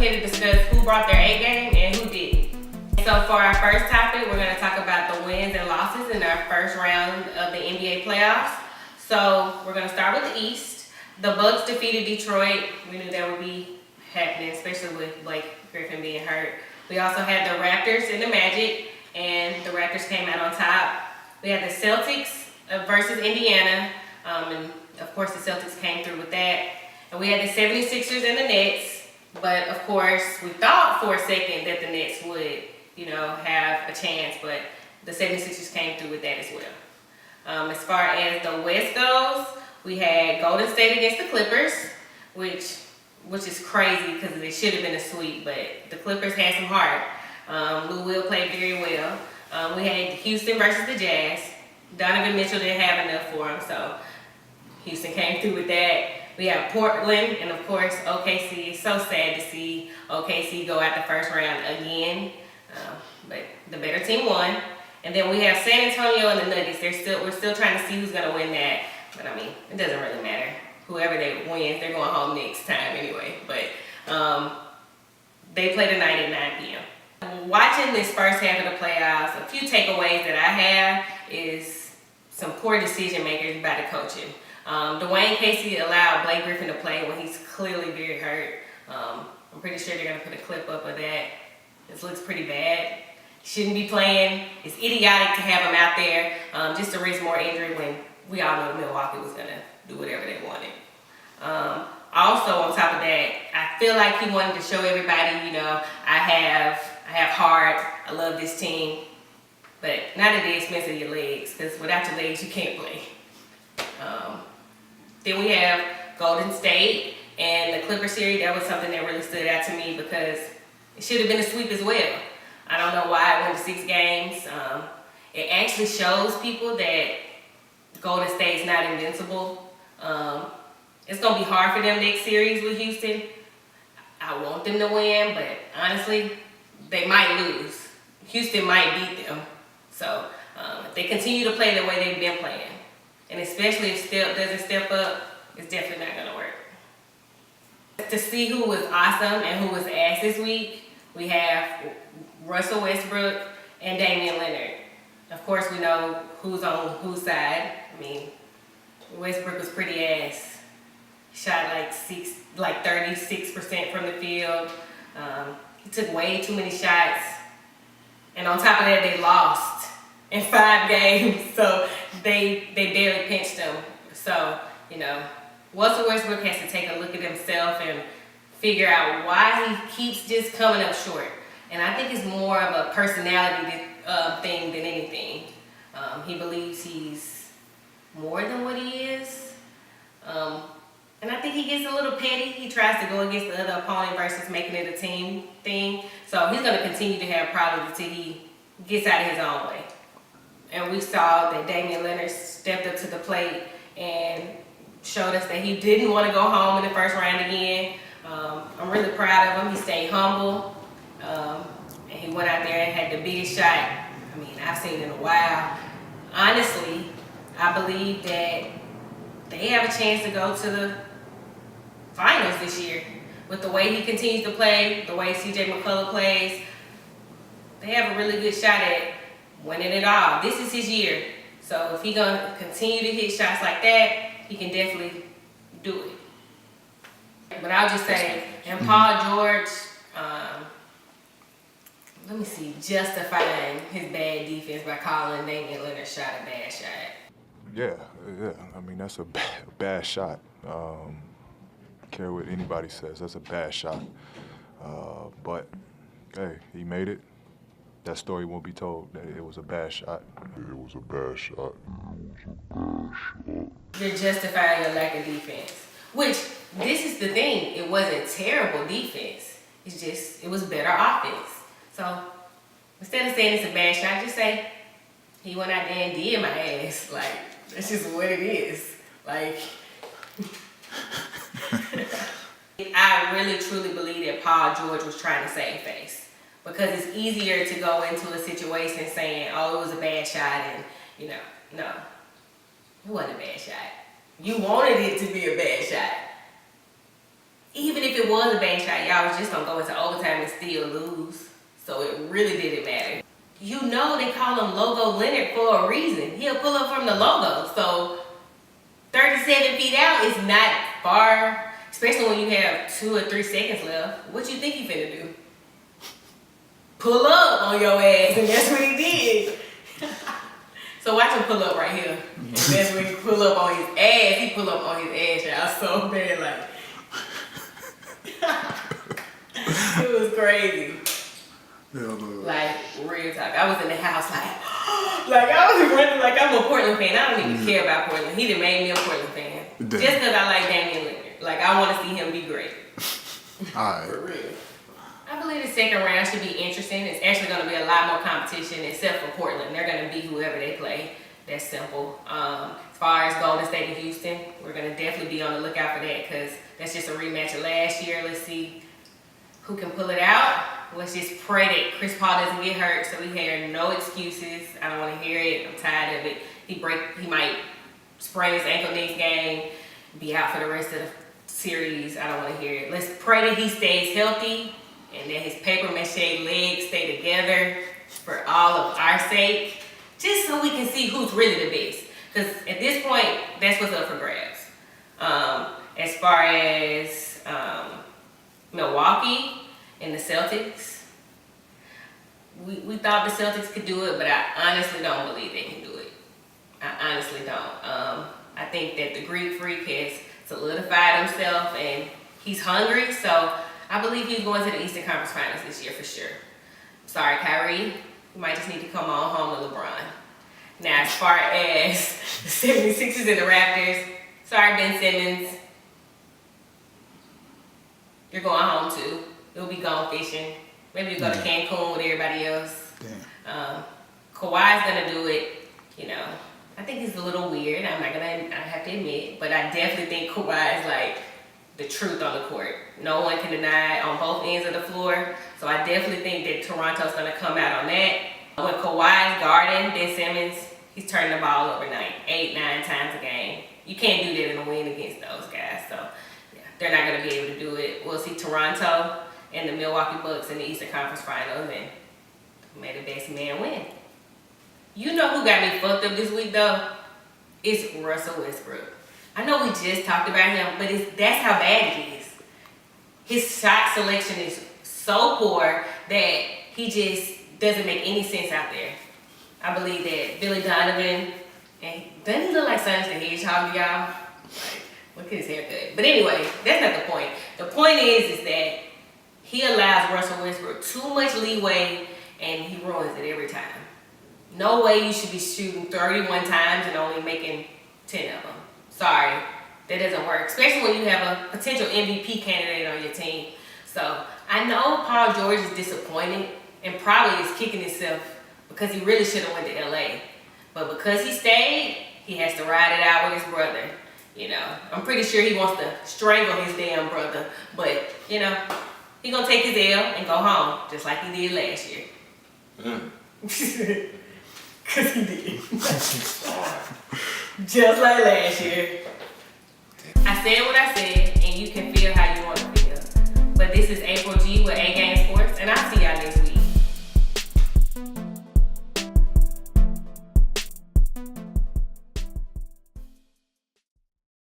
here to discuss who brought their A game and who didn't. So for our first topic, we're going to talk about the wins and losses in our first round of the NBA playoffs. So we're going to start with the East. The Bucks defeated Detroit. We knew that would be happening, especially with Griffin being hurt. We also had the Raptors and the Magic, and the Raptors came out on top. We had the Celtics versus Indiana, and of course the Celtics came through with that. And we had the 76ers and the Nets, but of course we thought for a second that the Nets would, have a chance, but the 76ers came through with that as well. As far as the West goes, we had Golden State against the Clippers, which is crazy because it should have been a sweep, but the Clippers had some heart. Lou Will played very well. We had Houston versus the Jazz. Donovan Mitchell didn't have enough for him, so Houston came through with that. We have Portland and, of course, OKC. It's so sad to see OKC go out the first round again, but the better team won. And then we have San Antonio and the Nuggets. We're still trying to see who's going to win that, but I mean, it doesn't really matter. Whoever they wins, they're going home next time anyway. But they play tonight at 9 p.m. Watching this first half of the playoffs, a few takeaways that I have is some poor decision makers by the coaching. Dwayne Casey allowed Blake Griffin to play when he's clearly very hurt. I'm pretty sure they're going to put a clip up of that. This looks pretty bad. Shouldn't be playing. It's idiotic to have him out there just to risk more injury when we all know Milwaukee was going to do whatever they wanted. Also, on top of that, I feel like he wanted to show everybody, I have heart. I love this team. But not at the expense of your legs, because without your legs, you can't play. Then we have Golden State and the Clipper series. That was something that really stood out to me because it should have been a sweep as well. I don't know why it went to 6 games. It actually shows people that Golden State's not invincible. It's going to be hard for them next series with Houston. I want them to win, but honestly, they might lose. Houston might beat them. So if they continue to play the way they've been playing, and especially if Steph doesn't step up, it's definitely not going to work. To see who was awesome and who was ass this week, we have Russell Westbrook and Damian Leonard. Of course, we know who's on whose side. I mean, Westbrook was pretty ass. Shot like 36% from the field. He took way too many shots. And on top of that, they lost in 5 games. So they barely pinched him. So, Russell Westbrook has to take a look at himself and figure out why he keeps just coming up short. And I think it's more of a personality thing than anything. He believes he's more than what he is. And I think he gets a little petty. He tries to go against the other opponent versus making it a team thing. So he's going to continue to have problems until he gets out of his own way. And we saw that Damian Leonard stepped up to the plate and showed us that he didn't want to go home in the first round again. I'm really proud of him. He stayed humble. And he went out there and had the biggest shot I've seen in a while. Honestly, I believe that they have a chance to go to the finals this year. With the way he continues to play, the way CJ McCullough plays, they have a really good shot at winning it all. This is his year. So if he's going to continue to hit shots like that, he can definitely do it. But I'll just say, and Paul George, justifying his bad defense by calling Damian Leonard shot a bad shot. Yeah. That's a bad shot. Care what anybody says, that's a bad shot. But, hey, he made it. That story won't be told, that it was a bad shot. It was a bad shot. You're justifying your lack of defense. Which, this is the thing, it wasn't terrible defense. It's just, it was better offense. So, instead of saying it's a bad shot, just say, he went out there and did my ass. That's just what it is. I really truly believe that Paul George was trying to save face, because it's easier to go into a situation saying, oh, it was a bad shot, and no, it wasn't a bad shot. You wanted it to be a bad shot. even if it was a bad shot, y'all was just gonna go into overtime and still lose. So it really didn't matter. You know they call him Logo Leonard for a reason. He'll pull up from the logo. So 37 feet out is not far, especially when you have 2 or 3 seconds left. What you think he finna do? Pull up on your ass, and that's what he did. So watch him pull up right here. And that's when he pull up on his ass. He pull up on his ass, y'all, so bad, like. It was crazy. Like, real talk. I was in the house like I was running like I'm a Portland fan. I don't even care about Portland. He done made me a Portland fan. Damn. Just because I like Damian Leonard. Like, I want to see him be great. Alright. For real. I believe the second round should be interesting. It's actually going to be a lot more competition except for Portland. They're going to beat whoever they play. That's simple. As far as Golden State and Houston, we're going to definitely be on the lookout for that because that's just a rematch of last year. Let's see who can pull it out. Let's just pray that Chris Paul doesn't get hurt so we hear no excuses. I don't want to hear it. I'm tired of it. He might sprain his ankle next game, be out for the rest of the series. I don't want to hear it. Let's pray that he stays healthy and that his paper mache legs stay together for all of our sake, just so we can see who's really the best. Because at this point, that's what's up for grabs. As far as Milwaukee and the Celtics, we thought the Celtics could do it, but I honestly don't believe they can do it. I honestly don't. I think that the Greek freak has solidified himself and he's hungry, so I believe he's going to the Eastern Conference Finals this year for sure. Sorry, Kyrie. You might just need to come on home to LeBron. Now, as far as the 76ers and the Raptors, sorry, Ben Simmons. You're going home too. You'll be gone fishing. Maybe you'll go to Cancun with everybody else. Kawhi's gonna do it. You know, I think he's a little weird. I have to admit, but I definitely think Kawhi is like the truth on the court. No one can deny it on both ends of the floor. So I definitely think that Toronto's gonna come out on that. When Kawhi's guarding Ben Simmons, he's turning the ball over 8, 9 times a game. You can't do that in a win against those guys. So yeah, they're not gonna be able to do it. We'll see Toronto and the Milwaukee Bucks in the Eastern Conference Finals, and may the best man win. You know who got me fucked up this week though? It's Russell Westbrook. I know we just talked about him, but that's how bad it is. His shot selection is so poor that he just doesn't make any sense out there. I believe that Billy Donovan, and doesn't he look like Sonic the Hedgehog, y'all? Like, look at his haircut. But anyway, that's not the point. The point is that he allows Russell Westbrook too much leeway and he ruins it every time. No way you should be shooting 31 times and only making 10 of them. Sorry, that doesn't work, especially when you have a potential MVP candidate on your team. So I know Paul George is disappointed and probably is kicking himself because he really should have went to LA. But because he stayed, he has to ride it out with his brother. You know, I'm pretty sure he wants to strangle his damn brother, but you know, he gonna take his L and go home, just like he did last year. Cause he did. Just like last year. I said what I said, and you can feel how you want to feel. But this is April G with A